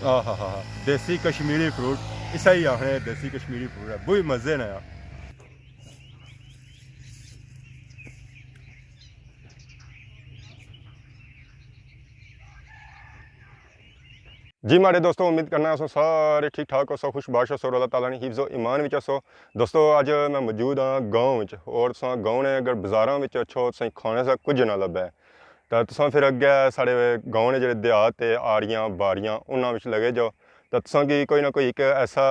हाँ हाँ हाँ, देसी कश्मीरी फ्रूट इसा ही आखने देसी कश्मीरी फ्रूट है वही मज़े ना यार। जी मारे दोस्तों, उम्मीद करना सो सारे ठीक ठाक हो, सो खुशबाश हो, सो अल्लाह ताला ने हिफ्ज़ो ईमान विच सो। दोस्तों अज मैं मौजूद हाँ गाँव विच, और तुसां गाँव ने अगर बाज़ारां विच अच्छो तुसें खाने सा कुछ ना लब्भै तो तुसां फिर अग्गै साढ़े गाँव ने जेह्ड़े देहात ते आड़ियां बाड़ियां उन्हां विच लगे जाओ तो तुसां गी कोई ना कोई एक ऐसा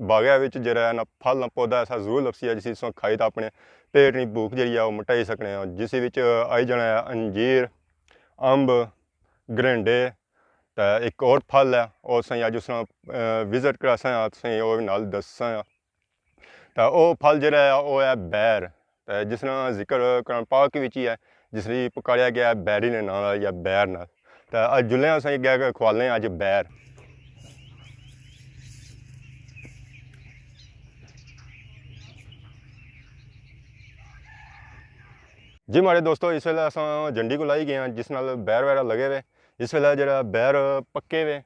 बागै विच जेह्ड़ा ना फल ना पौधा ऐसा जरूर लभसी है जिसी तुसां खाई तां अपने पेट दी भूख जेह्ड़ी ऐ ओह् मिटाई सकने हो, जिस विच आई जाना है अंजीर, अंब, गरंडे तो एक और फल है और तुसें अज उस विजिट करासां तुसें ओह् नाल दस्सां। तो वह फल जोड़ा है वह है बैर, तो जिसका जिक्र कुरान पाक विच ही है, जिसकी पुकारिया गया है बैरी ने नाल या बैर नाल। तो अज जुल्ले असें क्या खुआलने अज बैर। जी मारे दोस्तों, इस वेले अस जंडी को लाई गए हैं जिस नाल बैर वैरा लगे हुए। इस वेले जरा बैर पक्के हुए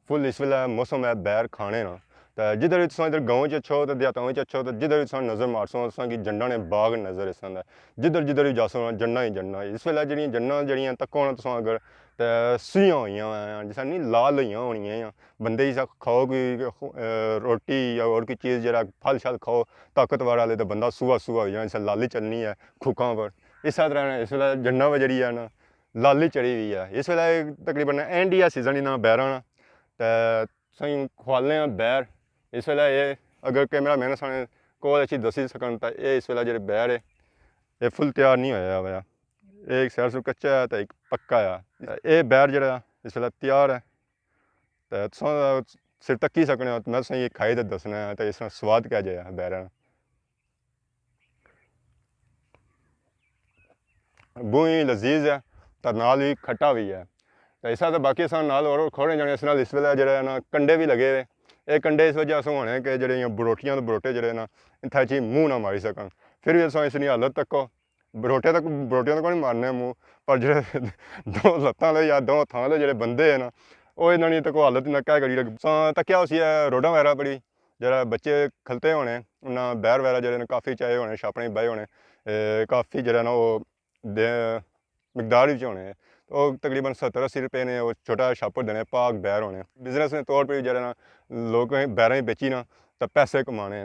फुल, इस वेले मौसम है बैर खाने ना। तो जिधर भी तुम इधर गाँव अच्छो तो देहातों अच्छो तो जिधर भी तुम नज़र मारसो कि जंडा ने बाग नज़र इस जिधर जिधर भी जासो जन्ना ही जन्ना। इस वेले जी जन्ना जड़ियाँ तक्को ना तुम अगर तो सूइयां हुई जिस नहीं लाल हुई होनियां बंदे ही खाओ कोई रोटी या और कोई चीज़ जरा फल शल खाओ ताकतवर वाले तो बंदा सूहा सूहा हो जाए, जिस लाली चलनी है खुखों पर। इस तरह इस वेले जन्ना जी है ना लाली चढ़ी हुई है। इस वेले तकरीबन एंड ही सीजन ही ना बैरां ना तो सही खुआलने बैर। इस वेले ये अगर कैमरा मैन साने कोल अच्छी दसी सकन तो ये इस वेले जो बैर है ये फुल तैयार नहीं होया हुआ, एक साइड से कच्चा है तो एक पक्का है। ये बैर जरा इस वेले तैयार है तो तुम सिर तक्की सकने हो। मैं तुसें खाई तो दसना है तो इसका स्वाद क्या जेहा बैर बूही लजीज है तो नाल भी खट्टा भी है। तो इस तो बाकी अस नाल और खोड़े जाने इस इस वेले जो ना कंडे भी लगे हुए। ये कंडे इस वजह से होने कि जो बरोटियां तो बरोटे जोड़े ना इतना ची मूँह ना मारी सकन। फिर भी असो इसकी हालत तको बरोटियां तो नहीं मारने मूँह, पर जो दो लत्तां वाले या दो हत्थां वाले जो बंदे है ना वो इन्होंने तको हालत ना क्या करी तक्या उसी रोडा वगैरह बड़ी जरा बच्चे खलते होने उन्हें बैर वगैरह जो काफ़ी चाहे होने छापने बहे होने काफ़ी जो ना वो मकदार होने तो तकरीबन 70-80 रुपये ने वो छोटा छापर देने पाक बैर होने। बिजनेस के तौर पर जरा ना लोग बैर ही बेची ना तो पैसे कमाने।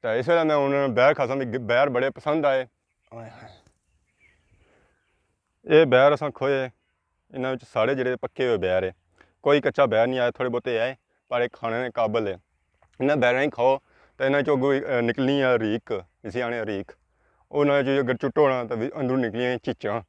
तो इस वे मैं उन्होंने बैर खासा बैर बड़े पसंद आए। ये बैर अस खोए इन्होंने साढ़े जोड़े पक्के हुए बैर है, कोई कच्चा बैर नहीं आया, थोड़े बहुते आए पर एक खाने के काबल है। इन्हें बैर ही खाओ तो इन्होंने चो निकलनी है रीक, इसी आने रीक उन्होंने जो अगर चुट्टो होना तो अंदरों निकलियाँ चीचां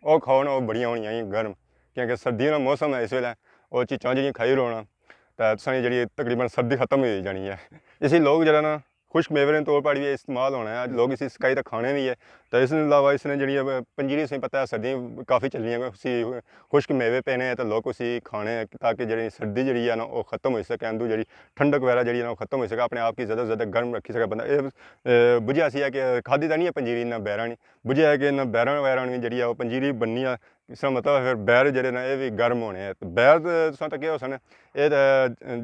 वो खाओ ना वो बढ़िया होनी गर्म, क्योंकि सर्दियों का मौसम है इस वेले वो चीचां जी खाई रोना तो तुसां जी तकरीबन सर्दी खत्म हो जानी है। इसी लोग जरा ना खुश्क मेवे के तौर पर भी इस्तेमाल होना है, लोग इसी सकाई तो खाने भी है। तो इस अलावा इसने जी पंजीरी से पता है सर्दियाँ काफ़ी चलनी है, उसी खुश्क मेवे पेने हैं तो लोग उसी खाने ताकि जी सर्दी जी है ना वो खत्म हो सके, अंदू जी ठंडक वगैरह जी ना खत्म हो सके, अपने आप की ज़्यादा से ज़्यादा गर्म रखी सके बंदा। बुझे ऐसी है कि खाधी तो नहीं है पंजीरी इन्ना बैरां नहीं बुझे है कि इन्ना बैरां वगैरह जी वो पंजीरी बननी है। इसका मतलब फिर बैर जो ना ये भी गर्म होने हैं। तो बैर तुम तो क्या हो सन ये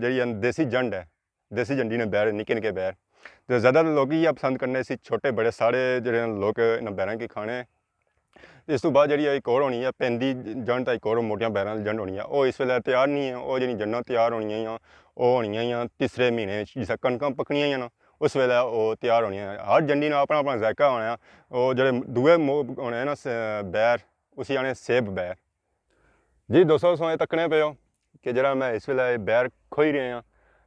जी देसी जंड है, देसी जंडी ने बैर निके निके बैर तो ज़्यादा लोग ही पसंद करने इसी छोटे बड़े सारे जो लोग इन बैरों की खाने। इस तो बाद जी एक और होनी है पैंदी जंड, एक और मोटिया बैरों जंड होनी है वो इस वे तैयार नहीं है। वो जी जंडां तैयार होनिया वो होनिया तीसरे महीने जिस कणक पकनिया ना उस वे वो तैयार होनी है। हर जंडी ने अपना अपना जायका होना, वो जो दूए होने ना बैर उसी आने सेब बैर। जी दोस्तों तुम तकने पे हो कि जरा मैं इस वे बैर खोई रहे हैं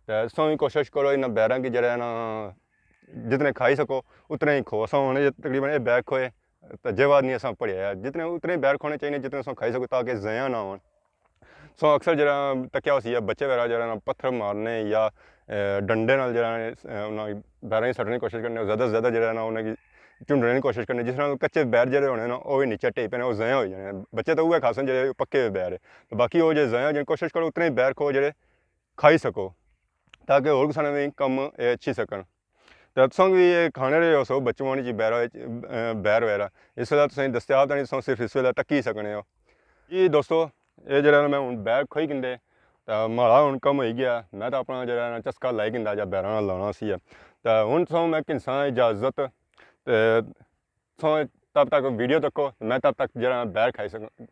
तो तुम भी कोशिश करो इन बैरों की जरा ना जितने खाई सको उतने ही खो। असं तकरीबन ये बैग खोए तो जेवाद नहीं असा पढ़िया जितने उतने बैग खोने चाहिए जितने असं खाई सको ताकि ज़या ना हो। सो अक्सर जरा तक्या उसी बच्चे वगैरह जरा ना पत्थर मारने या डंडे नाल जरा उन्हें बैरों ही सटने की कोशिश करने, ज़्यादा से ज़्यादा जरा ना उन्हें झुंडने की कोशिश करनी, जिस कच्चे बैर जो होने ना वो भी नीचे टेपे ने वो ज़या हो जाने। बच्चे तो वह खास जो पक्के हुए बैर है तो बाकी वो जो ज़या जिन कोशिश करो उतने ही बैर खो जो खाई सको ताकि होर किसान भी कम अच्छी सकन। तो तुम भी ये खाने रहे हो सो बचपन च बैर वगैरह इस वे तुम दस्तियाब तो नहीं, तुम सिर्फ इस वे टक्की सकने हो। जी दोस्तों ये जरा मैं हूँ बैर खोई किंदे ਤਾਂ ਮਾੜਾ ਹੁਣ ਕੰਮ ਹੋਈ ਗਿਆ। ਮੈਂ ਤਾਂ ਆਪਣਾ ਜਿਹੜਾ ਚਸਕਾ ਲੈ ਗਿੰਦਾ ਜਾਂ ਬੈਰਾਂ ਨਾਲ ਲਾਉਣਾ ਸੀ ਤਾਂ ਹੁਣ ਤੋਂ ਮੈਂ ਕਿਨਸਾਂ ਇਜਾਜ਼ਤ ਤੇ ਤਬ ਤੱਕ ਵੀਡੀਓ ਤੱਕੋ ਮੈਂ ਤਬ ਤੱਕ ਜਿਹੜਾ ਬੈਰ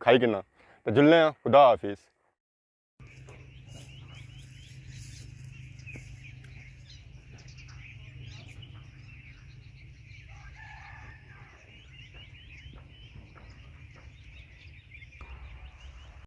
ਖਾਈ ਕਿੰਨਾ ਤੇ ਜੁਲਨੇ ਆ ਖੁਦਾ ਹਾਫਿਜ਼।